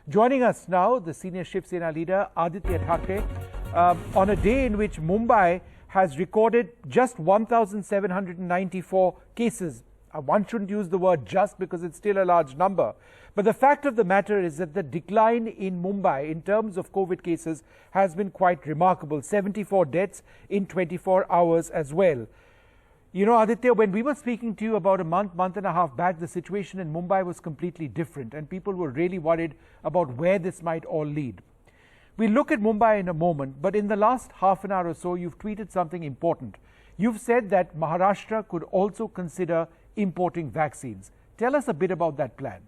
Joining us now, the senior Shiv Sena leader, Aaditya Thackeray, on a day in which Mumbai has recorded just 1,794 cases. One shouldn't use the word just because it's still a large number. But the fact of the matter is that the decline in Mumbai in terms of COVID cases has been quite remarkable. 74 deaths in 24 hours as well. You know, Aaditya, when we were speaking to you about a month and a half back, the situation in Mumbai was completely different and people were really worried about where this might all lead. We'll look at Mumbai in a moment, but in the last half an hour or so, you've tweeted something important. You've said that Maharashtra could also consider importing vaccines. Tell us a bit about that plan.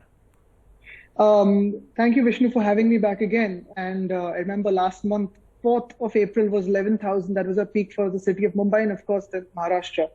Thank you, Vishnu, for having me back again. And I remember last month, 4th of April was 11,000. That was a peak for the city of Mumbai and, of course, the Maharashtra.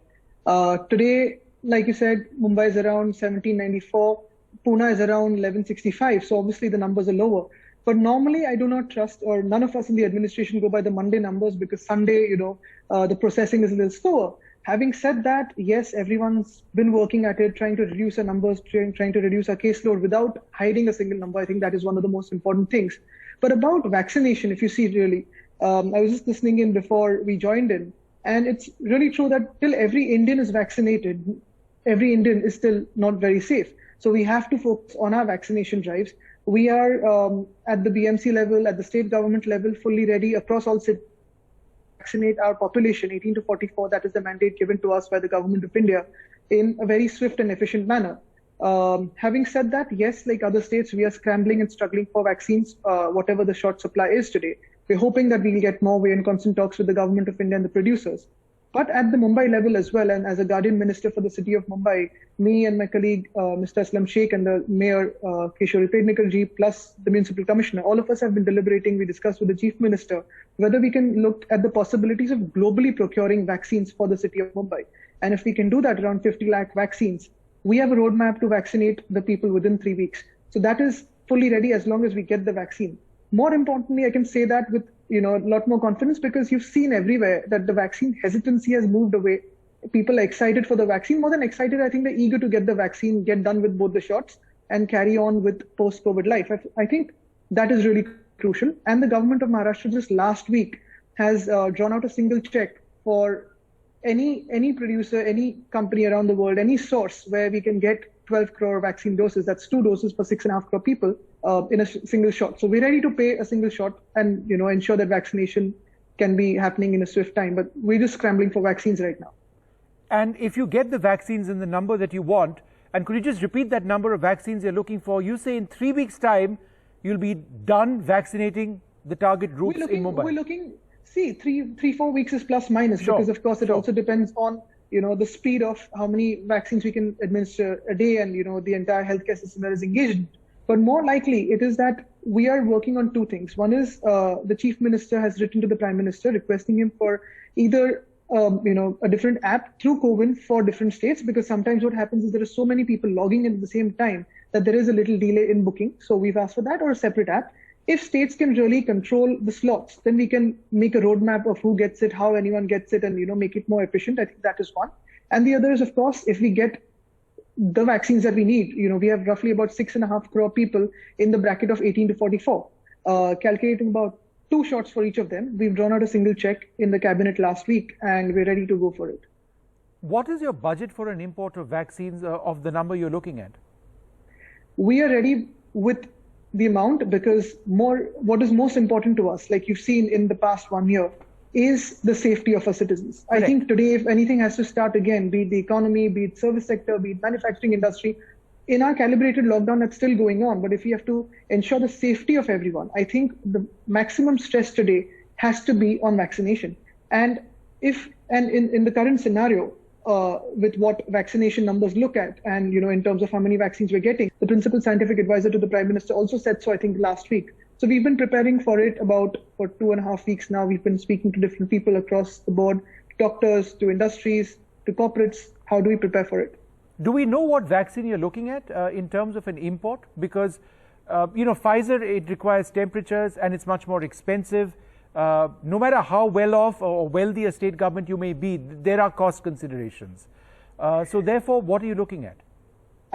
Today, like you said, Mumbai is around 1794. Pune is around 1165. So obviously the numbers are lower. But normally I do not trust, or none of us in the administration go by the Monday numbers because Sunday, the processing is a little slower. Having said that, yes, everyone's been working at it, trying to reduce our numbers, trying to reduce our caseload without hiding a single number. I think that is one of the most important things. But about vaccination, if you see really, I was just listening in before we joined in, and it's really true that till every Indian is vaccinated, every Indian is still not very safe. So we have to focus on our vaccination drives. We are at the BMC level, at the state government level, fully ready across all cities. Vaccinate our population 18 to 44. That is the mandate given to us by the government of India in a very swift and efficient manner. Having said that, yes, like other states, we are scrambling and struggling for vaccines, whatever the short supply is today. We're hoping that we'll get more. We're in constant talks with the government of India and the producers. But at the Mumbai level as well, and as a guardian minister for the city of Mumbai, me and my colleague, Mr. Aslam Sheikh, and the mayor, Kishori Pednekar ji, plus the municipal commissioner, all of us have been deliberating. We discussed with the chief minister whether we can look at the possibilities of globally procuring vaccines for the city of Mumbai. And if we can do that, around 50 lakh vaccines, we have a roadmap to vaccinate the people within 3 weeks. So that is fully ready as long as we get the vaccine. More importantly, I can say that with a lot more confidence because you've seen everywhere that the vaccine hesitancy has moved away. People are excited for the vaccine. More than excited, I think they're eager to get the vaccine, get done with both the shots and carry on with post-COVID life. I think that is really crucial. And the government of Maharashtra just last week has drawn out a single check for any producer, any company around the world, any source where we can get 12 crore vaccine doses. That's 2 doses for 6.5 crore people in a single shot. So we're ready to pay a single shot and ensure that vaccination can be happening in a swift time. But we're just scrambling for vaccines right now. And if you get the vaccines in the number that you want, and could you just repeat that number of vaccines you're looking for? You say in 3 weeks' time, you'll be done vaccinating the target groups in Mumbai. We're looking, 3-4 weeks is plus minus, because of course it also depends on the speed of how many vaccines we can administer a day and, the entire healthcare system that is engaged. But more likely it is that we are working on 2 things. One is the chief minister has written to the prime minister requesting him for either, a different app through CoWIN for different states, because sometimes what happens is there are so many people logging in at the same time that there is a little delay in booking. So we've asked for that, or a separate app. If states can really control the slots, then we can make a roadmap of who gets it, how anyone gets it, and make it more efficient. I think that is one. And the other is, of course, if we get the vaccines that we need, we have roughly about 6.5 crore people in the bracket of 18 to 44, calculating about 2 shots for each of them. We've drawn out a single check in the cabinet last week, and we're ready to go for it. What is your budget for an import of vaccines of the number you're looking at? We are ready with the amount because what is most important to us, like you've seen in the past 1 year, is the safety of our citizens. Correct. I think today, if anything has to start again, be it the economy, be it service sector, be it manufacturing industry, in our calibrated lockdown, that's still going on. But if we have to ensure the safety of everyone, I think the maximum stress today has to be on vaccination. And in the current scenario, with what vaccination numbers look at and, in terms of how many vaccines we're getting, the principal scientific advisor to the Prime Minister also said so, I think, last week. So we've been preparing for it for 2.5 weeks now. We've been speaking to different people across the board, doctors, to industries, to corporates. How do we prepare for it? Do we know what vaccine you're looking at in terms of an import? Because, Pfizer, it requires temperatures and it's much more expensive. No matter how well off or wealthy a state government you may be, there are cost considerations. So therefore, what are you looking at?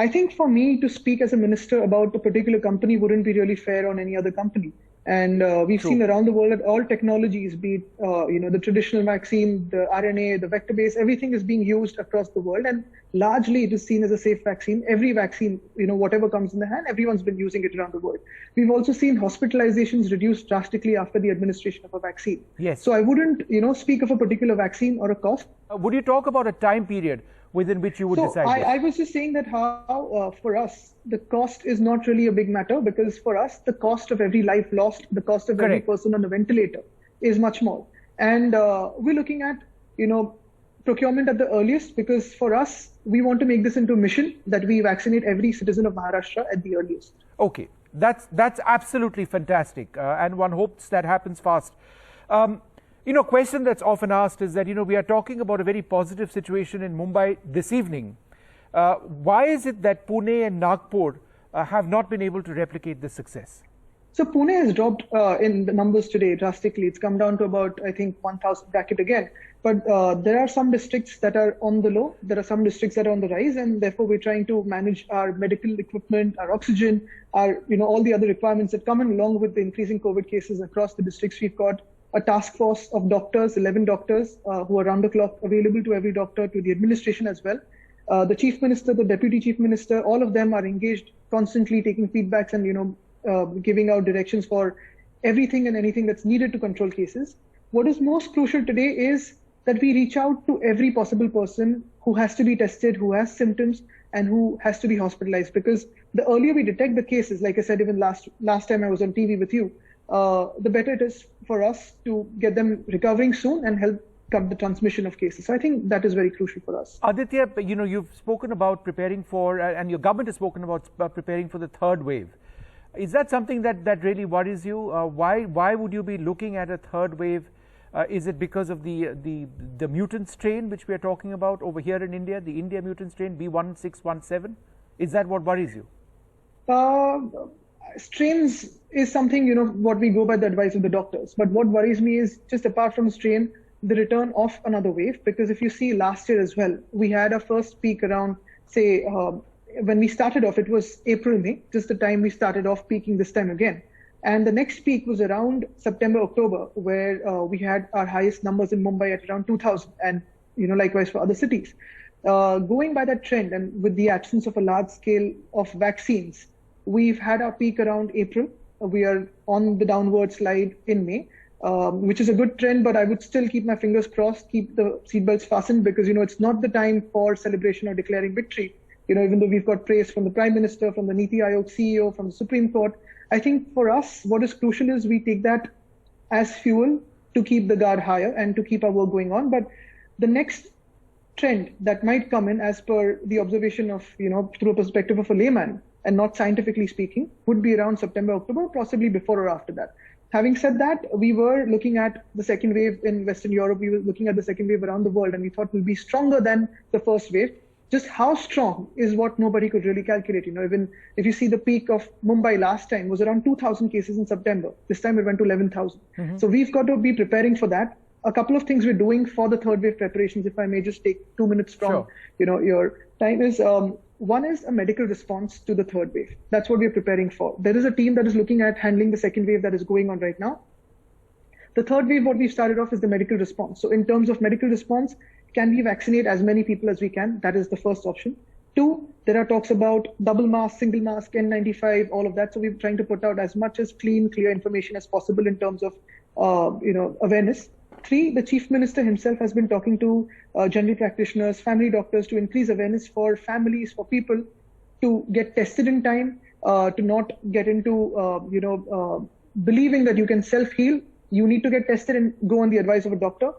I think for me to speak as a minister about a particular company wouldn't be really fair on any other company. And we've seen around the world that all technologies, be it the traditional vaccine, the RNA, the vector-based, everything is being used across the world, and largely it is seen as a safe vaccine. Every vaccine, whatever comes in the hand, everyone's been using it around the world. We've also seen hospitalizations reduced drastically after the administration of a vaccine. Yes. So I wouldn't, speak of a particular vaccine or a cost. Would you talk about a time period within which you would decide this? I was just saying that how for us, the cost is not really a big matter, because for us, the cost of every life lost, the cost of every person on the ventilator is much more. And we're looking at, procurement at the earliest, because for us, we want to make this into a mission that we vaccinate every citizen of Maharashtra at the earliest. Okay, that's absolutely fantastic. And one hopes that happens fast. Question that's often asked is that, we are talking about a very positive situation in Mumbai this evening. Why is it that Pune and Nagpur have not been able to replicate this success? So Pune has dropped in the numbers today drastically. It's come down to about, I think, 1,000 bracket again. But there are some districts that are on the low. There are some districts that are on the rise, and therefore we're trying to manage our medical equipment, our oxygen, our all the other requirements that come in along with the increasing COVID cases across the districts. We've got a task force of doctors, 11 doctors who are round the clock available to every doctor, to the administration as well. The chief minister, the deputy chief minister, all of them are engaged constantly, taking feedbacks and giving out directions for everything and anything that's needed to control cases. What is most crucial today is that we reach out to every possible person who has to be tested, who has symptoms, and who has to be hospitalized. Because the earlier we detect the cases, like I said, even last time I was on TV with you, the better it is for us to get them recovering soon and help cut the transmission of cases. So I think that is very crucial for us. Aditya, you've spoken about preparing for, and your government has spoken about preparing for the third wave. Is that something that really worries you? Why would you be looking at a third wave? Is it because of the mutant strain which we are talking about over here in India, the India mutant strain B1617? Is that what worries you? Strains is something, what we go by the advice of the doctors. But what worries me is, just apart from strain, the return of another wave. Because if you see last year as well, we had a first peak around, say, when we started off, it was April, May, just the time we started off peaking this time again. And the next peak was around September, October, where we had our highest numbers in Mumbai at around 2,000, and likewise for other cities. Going by that trend, and with the absence of a large scale of vaccines, we've had our peak around April. We are on the downward slide in May, which is a good trend, but I would still keep my fingers crossed, keep the seatbelts fastened, because it's not the time for celebration or declaring victory. Even though we've got praise from the Prime Minister, from the Niti Aayog CEO, from the Supreme Court, I think for us, what is crucial is we take that as fuel to keep the guard higher and to keep our work going on. But the next trend that might come in, as per the observation of, through a perspective of a layman and not scientifically speaking, would be around September, October, possibly before or after that. Having said that, we were looking at the second wave in Western Europe. We were looking at the second wave around the world, and we thought will be stronger than the first wave. Just how strong is what nobody could really calculate. Even if you see the peak of Mumbai last time was around 2,000 cases in September. This time it went to 11,000. Mm-hmm. So we've got to be preparing for that. A couple of things we're doing for the third wave preparations, if I may just take 2 minutes from your time, is one is a medical response to the third wave. That's what we're preparing for. There is a team that is looking at handling the second wave that is going on right now. The third wave, what we've started off is the medical response. So in terms of medical response, can we vaccinate as many people as we can? That is the first option. 2, there are talks about double mask, single mask, N95, all of that. So we're trying to put out as much as clear information as possible in terms of, awareness. 3, the Chief Minister himself has been talking to general practitioners, family doctors, to increase awareness for families, for people to get tested in time, to not get into, believing that you can self-heal. You need to get tested and go on the advice of a doctor.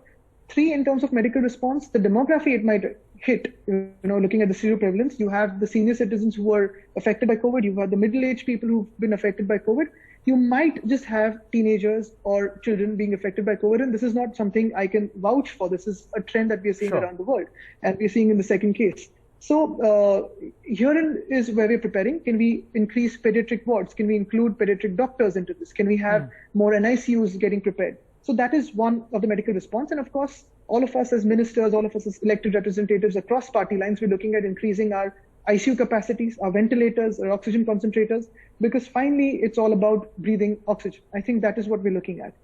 3, in terms of medical response, the demography it might hit, looking at the seroprevalence, you have the senior citizens who are affected by COVID, you have the middle-aged people who've been affected by COVID, you might just have teenagers or children being affected by COVID, and this is not something I can vouch for. This is a trend that we are seeing around the world, and we're seeing in the second case. So herein is where we're preparing. Can we increase pediatric wards? Can we include pediatric doctors into this? Can we have more NICUs getting prepared? So that is one of the medical response. And of course, all of us as ministers, all of us as elected representatives across party lines, we're looking at increasing our ICU capacities, our ventilators, our oxygen concentrators, because finally it's all about breathing oxygen. I think that is what we're looking at.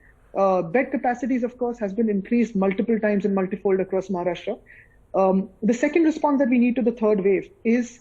Bed capacities, of course, has been increased multiple times and multifold across Maharashtra. The second response that we need to the third wave is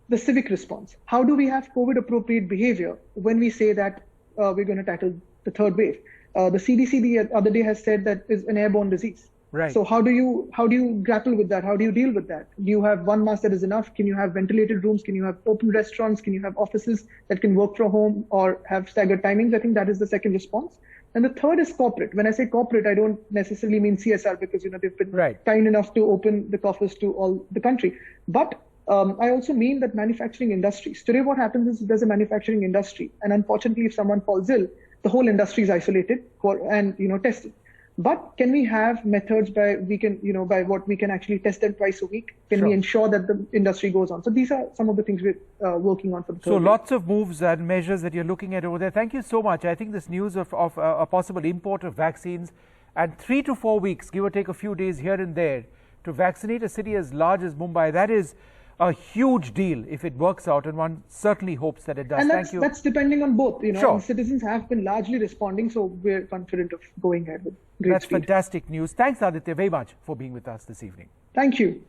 the civic response. How do we have COVID appropriate behavior when we say that we're going to tackle the third wave? The CDC the other day has said that it's an airborne disease. Right. So how do you grapple with that? How do you deal with that? Do you have one mask that is enough? Can you have ventilated rooms? Can you have open restaurants? Can you have offices that can work from home or have staggered timings? I think that is the second response. And the third is corporate. When I say corporate, I don't necessarily mean CSR because they've been kind enough to open the coffers to all the country. But I also mean that manufacturing industries. Today, what happens is there's a manufacturing industry, and unfortunately, if someone falls ill, the whole industry is isolated and tested. But can we have methods by we can actually test them twice a week? Can we ensure that the industry goes on? So these are some of the things we're working on for the third wave. Lots of moves and measures that you're looking at over there. Thank you so much. I think this news of a possible import of vaccines and 3 to 4 weeks, give or take a few days here and there, to vaccinate a city as large as Mumbai, that is a huge deal if it works out, and one certainly hopes that it does. And Thank you. That's depending on both. And citizens have been largely responding, so we're confident of going ahead with great speed. That's fantastic news. Thanks, Aaditya, very much for being with us this evening. Thank you.